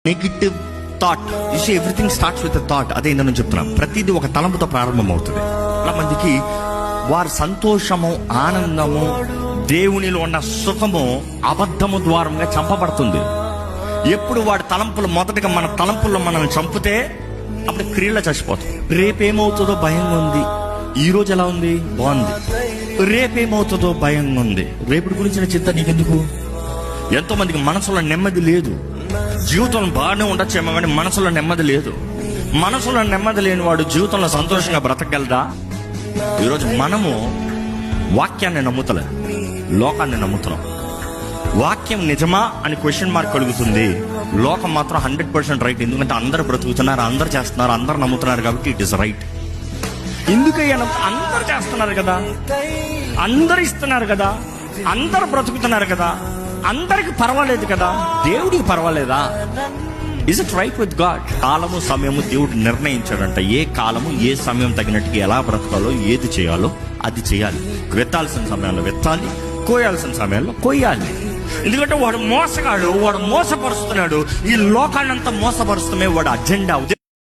Negative thought. You see everything starts with thought. అదే నేను చెప్తున్నాను, ప్రతిదీ ఒక తలంపుతో ప్రారంభం అవుతుంది. చాలా మందికి వారి సంతోషము, ఆనందము, దేవునిలో ఉన్న సుఖము అబద్ధము ద్వారంగా చంపబడుతుంది. ఎప్పుడు వాడి తలంపులు మొదటగా మన తలంపుల్లో మనల్ని చంపితే అప్పుడు క్రియలో చచ్చిపోతాం. రేపేమవుతుందో భయంగా ఉంది. ఈ రోజు ఎలా ఉంది? బాగుంది. రేపేమవుతుందో భయంగా ఉంది. రేపటి గురించిన చింత నీకెందుకు? ఎంతో మందికి మనసులో నెమ్మది లేదు. జీవితం బాగానే ఉండొచ్చేమో కానీ మనసులో నెమ్మది లేదు. మనసులో నెమ్మది లేని వాడు జీవితంలో సంతోషంగా బ్రతకగలదా? ఈరోజు మనము వాక్యాన్ని నమ్ముతలే, లోకాన్ని నమ్ముతున్నాం. వాక్యం నిజమా అని క్వశ్చన్ మార్క్ కలుగుతుంది. లోకం మాత్రం 100% రైట్. ఎందుకంటే అందరు బ్రతుకుతున్నారు, అందరు చేస్తున్నారు, అందరు నమ్ముతున్నారు కాబట్టి ఇట్ ఇస్ రైట్. ఎందుకయ్యా? అందరు చేస్తున్నారు కదా, అందరు ఇస్తున్నారు కదా, అందరు బ్రతుకుతున్నారు కదా, అందరికి పర్వాలేదు కదా, దేవుడికి పర్వాలేదా? Is it right with God? కాలము సమయము దేవుడు నిర్ణయించాడంట. ఏ కాలము ఏ సమయం తగినట్టుగా ఎలా బ్రతకాలో, ఏది చేయాలో అది చేయాలి. వెత్తాల్సిన సమయంలో వెత్తాలి, కోయాల్సిన సమయంలో కోయాలి. ఎందుకంటే వాడు మోసగాడు, వాడు మోసపరుస్తున్నాడు. ఈ లోకాన్నంతా మోసపరుస్తమే వాడు అజెండా.